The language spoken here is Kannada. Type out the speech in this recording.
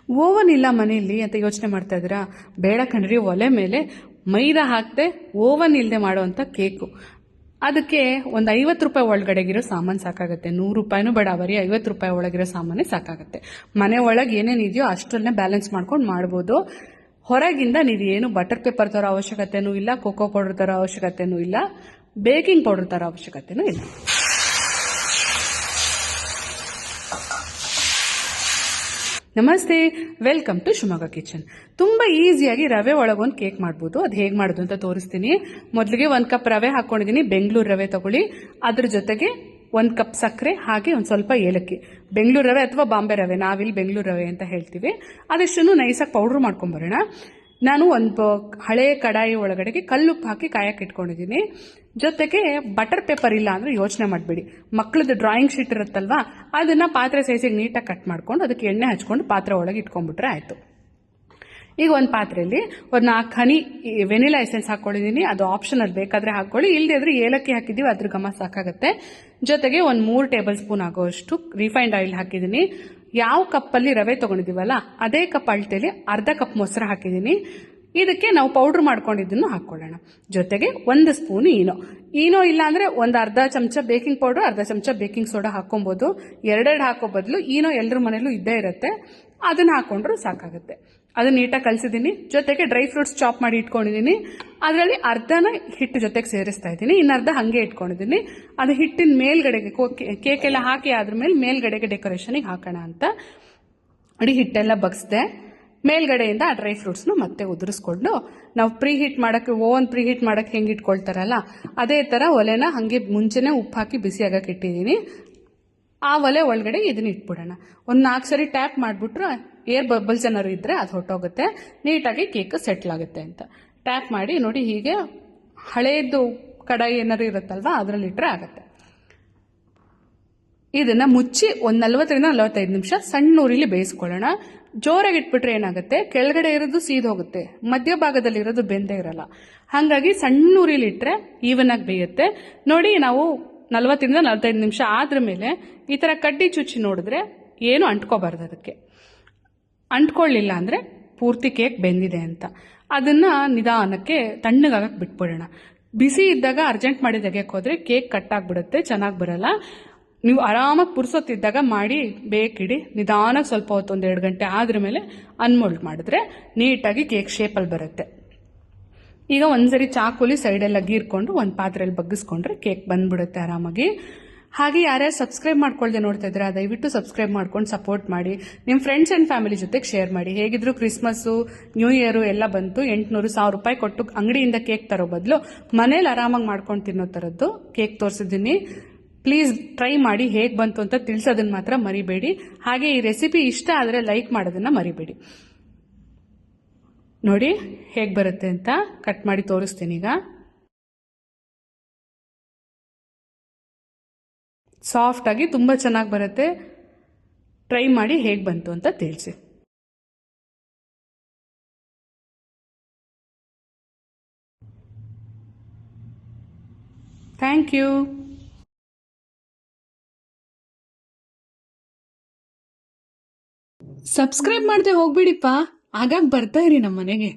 ಓವನ್ ಇಲ್ಲ ಮನೆಯಲ್ಲಿ ಅಂತ ಯೋಚನೆ ಮಾಡ್ತಾ ಇದ್ದೀರಾ? ಬೇಡ ಕಣ್ರಿ, ಒಲೆ ಮೇಲೆ ಮೈದಾ ಹಾಕದೆ ಓವನ್ ಇಲ್ಲದೆ ಮಾಡುವಂಥ ಕೇಕು. ಅದಕ್ಕೆ ಒಂದು 50 ರೂಪಾಯಿ ಒಳಗಡೆಗಿರೋ ಸಾಮಾನು ಸಾಕಾಗುತ್ತೆ. 100 ರೂಪಾಯಿನೂ ಬೇಡ, ಬರೀ 50 ರೂಪಾಯಿ ಒಳಗಿರೋ ಸಾಮಾನೇ ಸಾಕಾಗುತ್ತೆ. ಮನೆ ಒಳಗೆ ಏನೇನಿದೆಯೋ ಅಷ್ಟನ್ನೇ ಬ್ಯಾಲೆನ್ಸ್ ಮಾಡ್ಕೊಂಡು ಮಾಡ್ಬೋದು. ಹೊರಗಿಂದ ನೀವು ಏನು ಬಟರ್ ಪೇಪರ್ ತರೋ ಅವಶ್ಯಕತೆನೂ ಇಲ್ಲ, ಕೋಕೋ ಪೌಡರ್ ತರೋ ಅವಶ್ಯಕತೆನೂ ಇಲ್ಲ, ಬೇಕಿಂಗ್ ಪೌಡರ್ ತರೋ ಅವಶ್ಯಕತೆನೂ ಇಲ್ಲ. ನಮಸ್ತೆ, ವೆಲ್ಕಮ್ ಟು ಶಿವಮೊಗ್ಗ ಕಿಚನ್. ತುಂಬಾ ಈಸಿಯಾಗಿ ರವೆ ಒಳಗೊಂದು ಕೇಕ್ ಮಾಡ್ಬೋದು. ಅದು ಹೇಗೆ ಮಾಡೋದು ಅಂತ ತೋರಿಸ್ತೀನಿ. ಮೊದಲಿಗೆ 1 ಕಪ್ ರವೆ ಹಾಕೊಂಡಿದ್ದೀನಿ. ಬೆಂಗಳೂರು ರವೆ ತಗೊಳ್ಳಿ. ಅದ್ರ ಜೊತೆಗೆ 1 ಕಪ್ ಸಕ್ಕರೆ, ಹಾಗೆ ಒಂದು ಸ್ವಲ್ಪ ಏಲಕ್ಕಿ. ಬೆಂಗಳೂರು ರವೆ ಅಥವಾ ಬಾಂಬೆ ರವೆ, ನಾವಿಲ್ಲಿ ಬೆಂಗಳೂರು ರವೆ ಅಂತ ಹೇಳ್ತೀವಿ. ಅದೆಷ್ಟನ್ನು ನೈಸಾಗಿ ಪೌಡ್ರ್ ಮಾಡ್ಕೊಂಬರೋಣ. ನಾನು ಒಂದು ಹಳೆ ಕಡಾಯಿ ಒಳಗಡೆಗೆ ಕಲ್ಲುಪ್ಪು ಹಾಕಿ ಕಾಯಕ್ಕೆ ಇಟ್ಕೊಂಡಿದ್ದೀನಿ. ಜೊತೆಗೆ ಬಟರ್ ಪೇಪರ್ ಇಲ್ಲ ಅಂದರೆ ಯೋಚನೆ ಮಾಡಬೇಡಿ, ಮಕ್ಕಳದ್ದು ಡ್ರಾಯಿಂಗ್ ಶೀಟ್ ಇರುತ್ತಲ್ವಾ, ಅದನ್ನು ಪಾತ್ರೆ ಸೈಜಿಗೆ ನೀಟಾಗಿ ಕಟ್ ಮಾಡ್ಕೊಂಡು ಅದಕ್ಕೆ ಎಣ್ಣೆ ಹಚ್ಕೊಂಡು ಪಾತ್ರೆ ಒಳಗೆ ಇಟ್ಕೊಂಡ್ಬಿಟ್ರೆ ಆಯಿತು. ಈಗ ಒಂದು ಪಾತ್ರೆಯಲ್ಲಿ ಒಂದು 4 ಹನಿ ವೆನಿಲಾ ಎಸೆನ್ಸ್ ಹಾಕ್ಕೊಂಡಿದ್ದೀನಿ. ಅದು ಆಪ್ಷನಲ್, ಬೇಕಾದರೆ ಹಾಕ್ಕೊಳ್ಳಿ, ಇಲ್ಲದೆ ಇದ್ರೆ ಏಲಕ್ಕಿ ಹಾಕಿದ್ದೀವಿ, ಅದ್ರ ಘಮ ಸಾಕಾಗುತ್ತೆ. ಜೊತೆಗೆ ಒಂದು 3 ಟೇಬಲ್ ಸ್ಪೂನ್ ಆಗೋಷ್ಟು ರಿಫೈನ್ಡ್ ಆಯಿಲ್ ಹಾಕಿದ್ದೀನಿ. ಯಾವ ಕಪ್ಪಲ್ಲಿ ರವೆ ತೊಗೊಂಡಿದ್ದೀವಲ್ಲ ಅದೇ ಕಪ್ ಅಳತೆಯಲ್ಲಿ ಅರ್ಧ ಕಪ್ ಮೊಸರು ಹಾಕಿದ್ದೀನಿ. ಇದಕ್ಕೆ ನಾವು ಪೌಡ್ರ್ ಮಾಡ್ಕೊಂಡಿದ್ದನ್ನು ಹಾಕ್ಕೊಳ್ಳೋಣ. ಜೊತೆಗೆ 1 ಸ್ಪೂನ್ ಈನೋ ಇಲ್ಲ ಅಂದರೆ ಒಂದು ಅರ್ಧ ಚಮಚ ಬೇಕಿಂಗ್ ಪೌಡರ್, ಅರ್ಧ ಚಮಚ ಬೇಕಿಂಗ್ ಸೋಡಾ ಹಾಕೊಬೋದು. 2 ಹಾಕೋ ಬದಲು ಈನೋ ಎಲ್ಲರ ಮನೇಲೂ ಇದ್ದೇ ಇರುತ್ತೆ, ಅದನ್ನು ಹಾಕೊಂಡ್ರು ಸಾಕಾಗುತ್ತೆ. ಅದನ್ನ ನೀಟಾಗಿ ಕಲಿಸಿದ್ದೀನಿ. ಜೊತೆಗೆ ಡ್ರೈ ಫ್ರೂಟ್ಸ್ ಚಾಪ್ ಮಾಡಿ ಇಟ್ಕೊಂಡಿದ್ದೀನಿ. ಅದರಲ್ಲಿ ಅರ್ಧನ ಹಿಟ್ಟು ಜೊತೆಗೆ ಸೇರಿಸ್ತಾ ಇದ್ದೀನಿ, ಇನ್ನರ್ಧ ಹಾಗೆ ಇಟ್ಕೊಂಡಿದ್ದೀನಿ. ಅದು ಹಿಟ್ಟಿನ ಮೇಲ್ಗಡೆಗೆ ಕೇಕ್ ಎಲ್ಲ ಹಾಕಿ ಆದ್ರ ಮೇಲೆ ಮೇಲ್ಗಡೆಗೆ ಡೆಕೋರೇಷನಿಗೆ ಹಾಕೋಣ ಅಂತ ಅಡಿ ಹಿಟ್ಟೆಲ್ಲ ಬಗ್ಸ್ದೆ. ಮೇಲ್ಗಡೆಯಿಂದ ಆ ಡ್ರೈ ಫ್ರೂಟ್ಸ್ನು ಮತ್ತೆ ಉದುರಿಸ್ಕೊಂಡು ನಾವು ಓವನ್ ಪ್ರೀ ಹೀಟ್ ಮಾಡೋಕ್ಕೆ ಹೆಂಗೆ ಇಟ್ಕೊಳ್ತಾರಲ್ಲ ಅದೇ ಥರ ಒಲೆನ ಹಾಗೆ ಮುಂಚೆನೇ ಉಪ್ಪು ಹಾಕಿ ಬಿಸಿ ಆಗಕ್ಕೆ ಇಟ್ಟಿದ್ದೀನಿ. ಆ ಒಲೆ ಒಳಗಡೆ ಇದನ್ನ ಇಟ್ಬಿಡೋಣ. ಒಂದು 4 ಸರಿ ಟ್ಯಾಪ್ ಮಾಡಿಬಿಟ್ರೆ ಏರ್ ಬಬಲ್ಸ್ ಏನಾದ್ರು ಇದ್ದರೆ ಅದು ಹೊಟ್ಟೋಗುತ್ತೆ, ನೀಟಾಗಿ ಕೇಕ್ ಸೆಟ್ಲ್ ಆಗುತ್ತೆ ಅಂತ. ಟ್ಯಾಪ್ ಮಾಡಿ ನೋಡಿ, ಹೀಗೆ ಹಳೇದು ಕಡಾಯಿ ಏನಾದ್ರು ಇರುತ್ತಲ್ವ ಅದರಲ್ಲಿ ಇಟ್ಟರೆ ಆಗುತ್ತೆ. ಇದನ್ನು ಮುಚ್ಚಿ ಒಂದು 40ರಿಂದ 45 ನಿಮಿಷ ಸಣ್ಣ ಉರಿಲಿ ಬೇಯಿಸ್ಕೊಳ್ಳೋಣ. ಜೋರಾಗಿ ಇಟ್ಬಿಟ್ರೆ ಏನಾಗುತ್ತೆ, ಕೆಳಗಡೆ ಇರೋದು ಸೀದೋಗುತ್ತೆ, ಮಧ್ಯಭಾಗದಲ್ಲಿ ಇರೋದು ಬೆಂದೇ ಇರಲ್ಲ. ಹಾಗಾಗಿ ಸಣ್ಣ ಉರಿಲಿ ಇಟ್ಟರೆ ಈವನ್ ಆಗಿ ಬೇಯುತ್ತೆ. ನೋಡಿ, ನಾವು 40ರಿಂದ 45 ನಿಮಿಷ ಆದ್ರ ಮೇಲೆ ಈ ಥರ ಕಡ್ಡಿ ಚುಚ್ಚಿ ನೋಡಿದ್ರೆ ಏನು ಅಂಟ್ಕೋಬಾರ್ದು. ಅದಕ್ಕೆ ಅಂಟ್ಕೊಳ್ಳಿಲ್ಲ ಅಂದರೆ ಪೂರ್ತಿ ಕೇಕ್ ಬೆಂದಿದೆ ಅಂತ. ಅದನ್ನು ನಿಧಾನಕ್ಕೆ ತಣ್ಣಗಾಗಕ್ಕೆ ಬಿಟ್ಬಿಡೋಣ. ಬಿಸಿ ಇದ್ದಾಗ ಅರ್ಜೆಂಟ್ ಮಾಡಿ ತೆಗೆಯಕ್ಕೆ ಹೋದರೆ ಕೇಕ್ ಕಟ್ಟಾಗ್ಬಿಡುತ್ತೆ, ಚೆನ್ನಾಗಿ ಬರಲ್ಲ. ನೀವು ಆರಾಮಾಗಿ ಪುರ್ಸೊತ್ತಿದ್ದಾಗ ಮಾಡಿ ಬೇಕಿಡಿ, ನಿಧಾನಕ್ಕೆ ಸ್ವಲ್ಪ ಹೊತ್ತು 1-2 ಗಂಟೆ ಆದ್ರ ಮೇಲೆ ಅನ್ಮೋಲ್ಡ್ ಮಾಡಿದ್ರೆ ನೀಟಾಗಿ ಕೇಕ್ ಶೇಪಲ್ಲಿ ಬರುತ್ತೆ. ಈಗ ಒಂದ್ಸರಿ ಚಾಕುಲಿ ಸೈಡೆಲ್ಲ ಗೀರ್ಕೊಂಡು ಒಂದು ಪಾತ್ರೆಯಲ್ಲಿ ಬಗ್ಗಿಸ್ಕೊಂಡ್ರೆ ಕೇಕ್ ಬಂದ್ಬಿಡುತ್ತೆ ಆರಾಮಾಗಿ. ಹಾಗೆ ಯಾರ್ಯಾರು ಸಬ್ಸ್ಕ್ರೈಬ್ ಮಾಡ್ಕೊಳ್ದೆ ನೋಡ್ತಾ ಇದ್ದೀರಾ, ದಯವಿಟ್ಟು ಸಬ್ಸ್ಕ್ರೈಬ್ ಮಾಡ್ಕೊಂಡು ಸಪೋರ್ಟ್ ಮಾಡಿ. ನಿಮ್ಮ ಫ್ರೆಂಡ್ಸ್ ಆ್ಯಂಡ್ ಫ್ಯಾಮಿಲಿ ಜೊತೆಗೆ ಶೇರ್ ಮಾಡಿ. ಹೇಗಿದ್ರು ಕ್ರಿಸ್ಮಸ್ಸು, ನ್ಯೂ ಇಯರು ಎಲ್ಲ ಬಂತು. 800-1000 ರೂಪಾಯಿ ಕೊಟ್ಟು ಅಂಗಡಿಯಿಂದ ಕೇಕ್ ತರೋ ಬದಲು ಮನೇಲಿ ಆರಾಮಾಗಿ ಮಾಡ್ಕೊಂಡು ತಿನ್ನೋ ಥರದ್ದು ಕೇಕ್ ತೋರಿಸಿದ್ದೀನಿ. ಪ್ಲೀಸ್ ಟ್ರೈ ಮಾಡಿ, ಹೇಗೆ ಬಂತು ಅಂತ ತಿಳಿಸೋದನ್ನ ಮಾತ್ರ ಮರಿಬೇಡಿ. ಹಾಗೆ ಈ ರೆಸಿಪಿ ಇಷ್ಟ ಆದರೆ ಲೈಕ್ ಮಾಡೋದನ್ನ ಮರಿಬೇಡಿ. ನೋಡಿ ಹೇಗೆ ಬರುತ್ತೆ ಅಂತ ಕಟ್ ಮಾಡಿ ತೋರಿಸ್ತೀನಿ. ಈಗ ಸಾಫ್ಟ್ ಆಗಿ ತುಂಬ ಚೆನ್ನಾಗಿ ಬರುತ್ತೆ. ಟ್ರೈ ಮಾಡಿ ಹೇಗೆ ಬಂತು ಅಂತ ತಿಳಿಸಿ. Thank you. ಸಬ್ಸ್ಕ್ರೈಬ್ ಮಾಡದೆ ಹೋಗ್ಬಿಡಿಪ್ಪ, ಆಗಾಗ ಬರ್ತಾ ಇರಿ ನಮ್ಮ ಮನೆಗೆ.